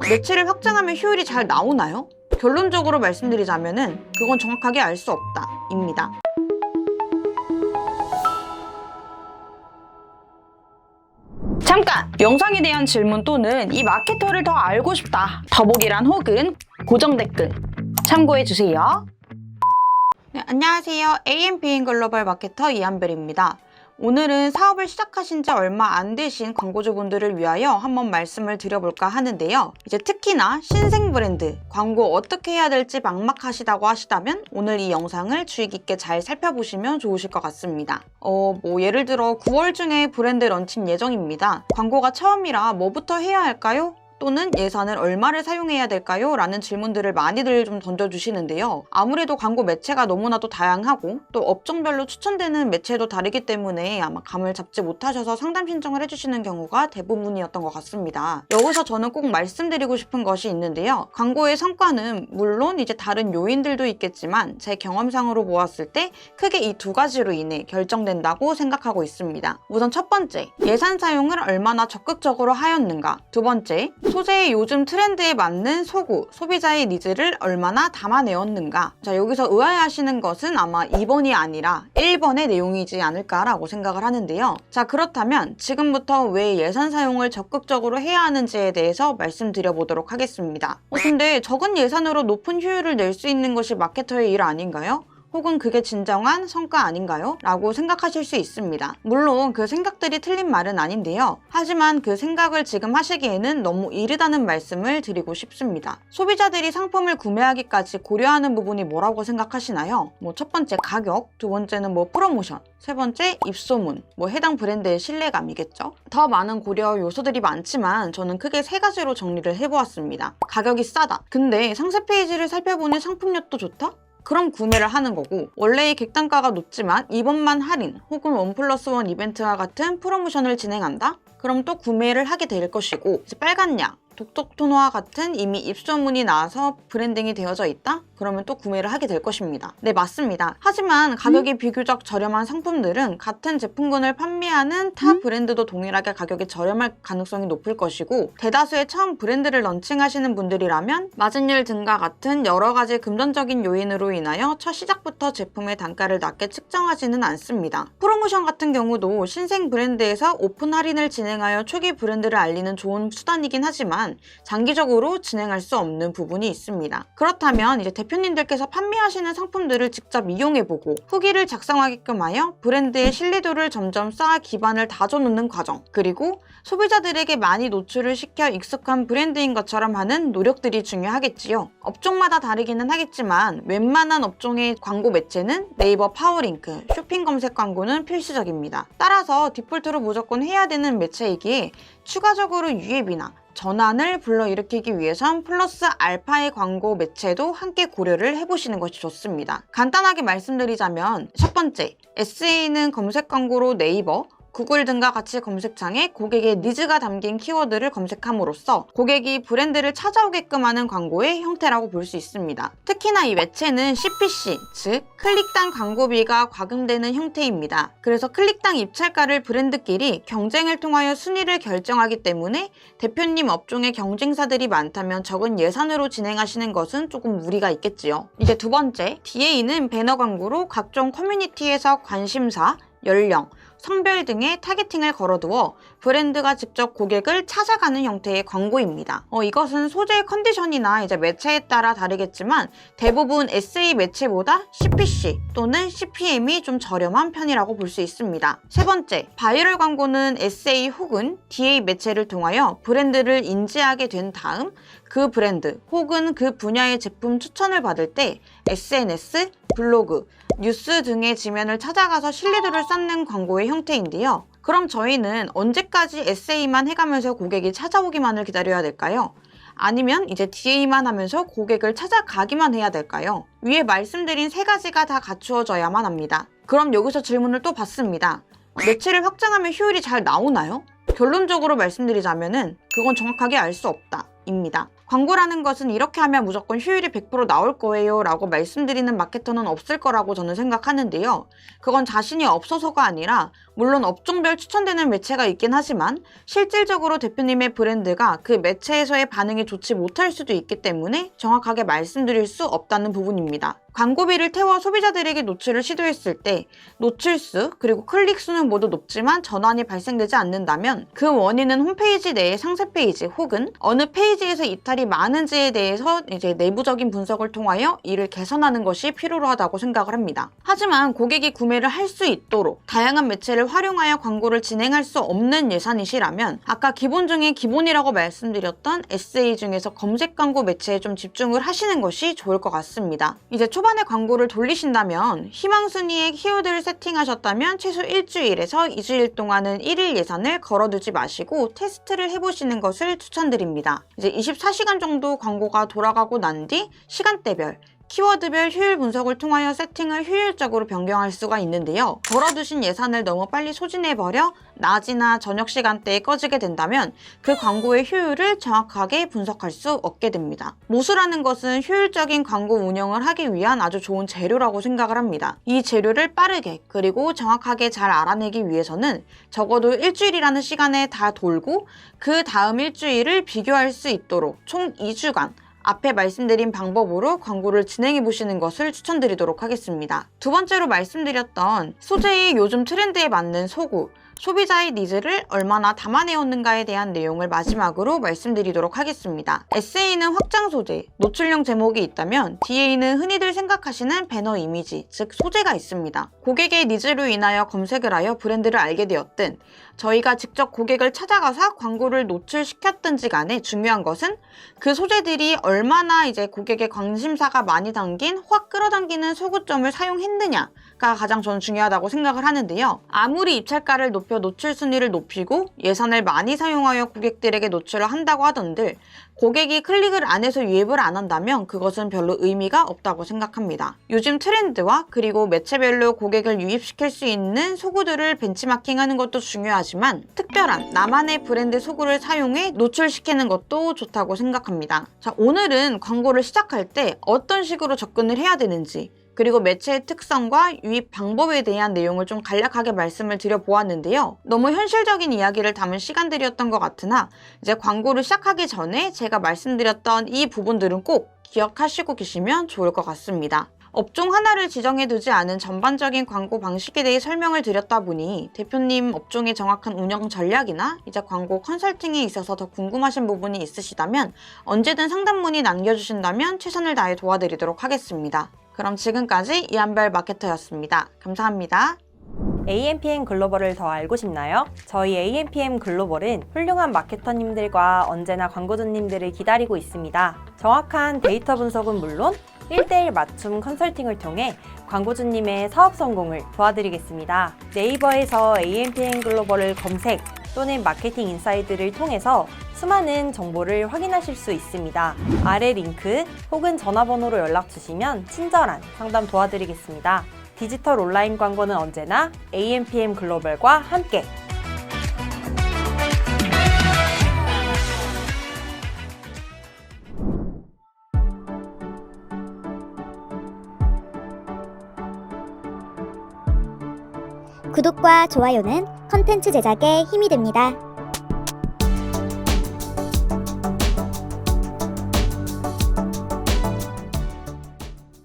매체를 확장하면 효율이 잘 나오나요? 결론적으로 말씀드리자면은 그건 정확하게 알 수 없다 입니다. 잠깐! 영상에 대한 질문 또는 이 마케터를 더 알고 싶다, 더보기란 혹은 고정 댓글 참고해주세요. 네, 안녕하세요. AMP인 글로벌 마케터 이한별입니다. 오늘은 사업을 시작하신 지 얼마 안 되신 광고주분들을 위하여 한번 말씀을 드려볼까 하는데요. 이제 특히나 신생 브랜드, 광고 어떻게 해야 될지 막막하시다고 하시다면 오늘 이 영상을 주의 깊게 잘 살펴보시면 좋으실 것 같습니다. 예를 들어 9월 중에 브랜드 런칭 예정입니다. 광고가 처음이라 뭐부터 해야 할까요? 또는 예산을 얼마를 사용해야 될까요? 라는 질문들을 많이들 좀 던져주시는데요. 아무래도 광고 매체가 너무나도 다양하고 또 업종별로 추천되는 매체도 다르기 때문에 아마 감을 잡지 못하셔서 상담 신청을 해주시는 경우가 대부분이었던 것 같습니다. 여기서 저는 꼭 말씀드리고 싶은 것이 있는데요. 광고의 성과는 물론 이제 다른 요인들도 있겠지만 제 경험상으로 보았을 때 크게 이 두 가지로 인해 결정된다고 생각하고 있습니다. 우선 첫 번째, 예산 사용을 얼마나 적극적으로 하였는가. 두 번째, 소재의 요즘 트렌드에 맞는 소구, 소비자의 니즈를 얼마나 담아내었는가. 자, 여기서 의아해하시는 것은 아마 2번이 아니라 1번의 내용이지 않을까라고 생각을 하는데요. 자, 그렇다면 지금부터 왜 예산 사용을 적극적으로 해야 하는지에 대해서 말씀드려보도록 하겠습니다. 근데 적은 예산으로 높은 효율을 낼 수 있는 것이 마케터의 일 아닌가요? 혹은 그게 진정한 성과 아닌가요? 라고 생각하실 수 있습니다. 물론 그 생각들이 틀린 말은 아닌데요. 하지만 그 생각을 지금 하시기에는 너무 이르다는 말씀을 드리고 싶습니다. 소비자들이 상품을 구매하기까지 고려하는 부분이 뭐라고 생각하시나요? 첫 번째 가격, 두 번째는 프로모션, 세 번째 입소문, 해당 브랜드의 신뢰감이겠죠. 더 많은 고려 요소들이 많지만 저는 크게 세 가지로 정리를 해보았습니다. 가격이 싸다. 근데 상세 페이지를 살펴보니 상품력도 좋다? 그럼 구매를 하는 거고, 원래의 객단가가 높지만 이번만 할인 혹은 1+1 이벤트와 같은 프로모션을 진행한다? 그럼 또 구매를 하게 될 것이고, 이제 빨간 약, 독톡토너와 같은 이미 입소문이 나와서 브랜딩이 되어져 있다? 그러면 또 구매를 하게 될 것입니다. 네, 맞습니다. 하지만 가격이 비교적 저렴한 상품들은 같은 제품군을 판매하는 타 브랜드도 동일하게 가격이 저렴할 가능성이 높을 것이고, 대다수의 처음 브랜드를 런칭하시는 분들이라면 마진율 등과 같은 여러 가지 금전적인 요인으로 인하여 첫 시작부터 제품의 단가를 낮게 측정하지는 않습니다. 프로모션 같은 경우도 신생 브랜드에서 오픈 할인을 진행하여 초기 브랜드를 알리는 좋은 수단이긴 하지만 장기적으로 진행할 수 없는 부분이 있습니다. 그렇다면 이제 대표님들께서 판매하시는 상품들을 직접 이용해보고 후기를 작성하게끔 하여 브랜드의 신뢰도를 점점 쌓아 기반을 다져놓는 과정, 그리고 소비자들에게 많이 노출을 시켜 익숙한 브랜드인 것처럼 하는 노력들이 중요하겠지요. 업종마다 다르기는 하겠지만 웬만한 업종의 광고 매체는 네이버 파워링크, 쇼핑 검색 광고는 필수적입니다. 따라서 디폴트로 무조건 해야 되는 매체이기에 추가적으로 유예비나 전환을 불러일으키기 위해선 플러스 알파의 광고 매체도 함께 고려를 해보시는 것이 좋습니다. 간단하게 말씀드리자면 첫 번째, SE는 검색 광고로 네이버, 구글 등과 같이 검색창에 고객의 니즈가 담긴 키워드를 검색함으로써 고객이 브랜드를 찾아오게끔 하는 광고의 형태라고 볼 수 있습니다. 특히나 이 매체는 CPC, 즉 클릭당 광고비가 과금되는 형태입니다. 그래서 클릭당 입찰가를 브랜드끼리 경쟁을 통하여 순위를 결정하기 때문에 대표님 업종에 경쟁사들이 많다면 적은 예산으로 진행하시는 것은 조금 무리가 있겠지요. 이제 두 번째, DA는 배너 광고로 각종 커뮤니티에서 관심사, 연령, 성별 등의 타겟팅을 걸어두어 브랜드가 직접 고객을 찾아가는 형태의 광고입니다. 이것은 소재의 컨디션이나 이제 매체에 따라 다르겠지만 대부분 SE 매체보다 CPC 또는 CPM이 좀 저렴한 편이라고 볼 수 있습니다. 세 번째, 바이럴 광고는 SE 혹은 DA 매체를 통하여 브랜드를 인지하게 된 다음 그 브랜드 혹은 그 분야의 제품 추천을 받을 때 SNS, 블로그, 뉴스 등의 지면을 찾아가서 신뢰도를 쌓는 광고의 형태인데요. 그럼 저희는 언제까지 SA만 해가면서 고객이 찾아오기만을 기다려야 될까요? 아니면 이제 DA만 하면서 고객을 찾아가기만 해야 될까요? 위에 말씀드린 세 가지가 다 갖추어져야만 합니다. 그럼 여기서 질문을 또 받습니다. 매체를 확장하면 효율이 잘 나오나요? 결론적으로 말씀드리자면은 그건 정확하게 알 수 없다 입니다. 광고라는 것은 이렇게 하면 무조건 효율이 100% 나올 거예요 라고 말씀드리는 마케터는 없을 거라고 저는 생각하는데요. 그건 자신이 없어서가 아니라 물론 업종별 추천되는 매체가 있긴 하지만 실질적으로 대표님의 브랜드가 그 매체에서의 반응이 좋지 못할 수도 있기 때문에 정확하게 말씀드릴 수 없다는 부분입니다. 광고비를 태워 소비자들에게 노출을 시도했을 때 노출수 그리고 클릭수는 모두 높지만 전환이 발생되지 않는다면 그 원인은 홈페이지 내의 상세 페이지 혹은 어느 페이지에서 이탈이 많은지에 대해서 이제 내부적인 분석을 통하여 이를 개선하는 것이 필요로 하다고 생각을 합니다. 하지만 고객이 구매를 할 수 있도록 다양한 매체를 활용하여 광고를 진행할 수 없는 예산이시라면 아까 기본 중에 기본이라고 말씀드렸던 SA 중에서 검색 광고 매체에 좀 집중을 하시는 것이 좋을 것 같습니다. 이제 초반에 광고를 돌리신다면 희망 순위에 키워드를 세팅하셨다면 최소 일주일에서 2주일 동안은 1일 예산을 걸어두지 마시고 테스트를 해보시는 것을 추천드립니다. 이제 24시간 정도 광고가 돌아가고 난 뒤 시간대별 키워드별 효율 분석을 통하여 세팅을 효율적으로 변경할 수가 있는데요. 걸어두신 예산을 너무 빨리 소진해버려 낮이나 저녁 시간대에 꺼지게 된다면 그 광고의 효율을 정확하게 분석할 수 없게 됩니다. 모수라는 것은 효율적인 광고 운영을 하기 위한 아주 좋은 재료라고 생각을 합니다. 이 재료를 빠르게 그리고 정확하게 잘 알아내기 위해서는 적어도 일주일이라는 시간에 다 돌고 그 다음 일주일을 비교할 수 있도록 총 2주간 앞에 말씀드린 방법으로 광고를 진행해 보시는 것을 추천드리도록 하겠습니다. 두 번째로 말씀드렸던 소재의 요즘 트렌드에 맞는 소구, 소비자의 니즈를 얼마나 담아내었는가에 대한 내용을 마지막으로 말씀드리도록 하겠습니다. 에세이는 확장 소재, 노출용 제목이 있다면 DA는 흔히들 생각하시는 배너 이미지, 즉 소재가 있습니다. 고객의 니즈로 인하여 검색을 하여 브랜드를 알게 되었든 저희가 직접 고객을 찾아가서 광고를 노출시켰든지 간에 중요한 것은 그 소재들이 얼마나 이제 고객의 관심사가 많이 담긴 확 끌어당기는 소구점을 사용했느냐가 가장 저는 중요하다고 생각을 하는데요. 아무리 입찰가를 높여 노출 순위를 높이고 예산을 많이 사용하여 고객들에게 노출을 한다고 하던들 고객이 클릭을 안 해서 유입을 안 한다면 그것은 별로 의미가 없다고 생각합니다. 요즘 트렌드와 그리고 매체별로 고객을 유입시킬 수 있는 소구들을 벤치마킹하는 것도 중요하지만 특별한 나만의 브랜드 소구를 사용해 노출시키는 것도 좋다고 생각합니다. 자, 오늘은 광고를 시작할 때 어떤 식으로 접근을 해야 되는지 그리고 매체의 특성과 유입 방법에 대한 내용을 좀 간략하게 말씀을 드려보았는데요. 너무 현실적인 이야기를 담은 시간들이었던 것 같으나 이제 광고를 시작하기 전에 제가 말씀드렸던 이 부분들은 꼭 기억하시고 계시면 좋을 것 같습니다. 업종 하나를 지정해 두지 않은 전반적인 광고 방식에 대해 설명을 드렸다 보니 대표님 업종의 정확한 운영 전략이나 이제 광고 컨설팅에 있어서 더 궁금하신 부분이 있으시다면 언제든 상담 문의 남겨주신다면 최선을 다해 도와드리도록 하겠습니다. 그럼 지금까지 이한별 마케터였습니다. 감사합니다. AMPM 글로벌을 더 알고 싶나요? 저희 AMPM 글로벌은 훌륭한 마케터님들과 언제나 광고주님들을 기다리고 있습니다. 정확한 데이터 분석은 물론 1:1 맞춤 컨설팅을 통해 광고주님의 사업 성공을 도와드리겠습니다. 네이버에서 AMPM 글로벌을 검색 또는 마케팅 인사이드를 통해서 수많은 정보를 확인하실 수 있습니다. 아래 링크 혹은 전화번호로 연락 주시면 친절한 상담 도와드리겠습니다. 디지털 온라인 광고는 언제나 AMPM 글로벌과 함께! 구독과 좋아요는 컨텐츠 제작에 힘이 됩니다.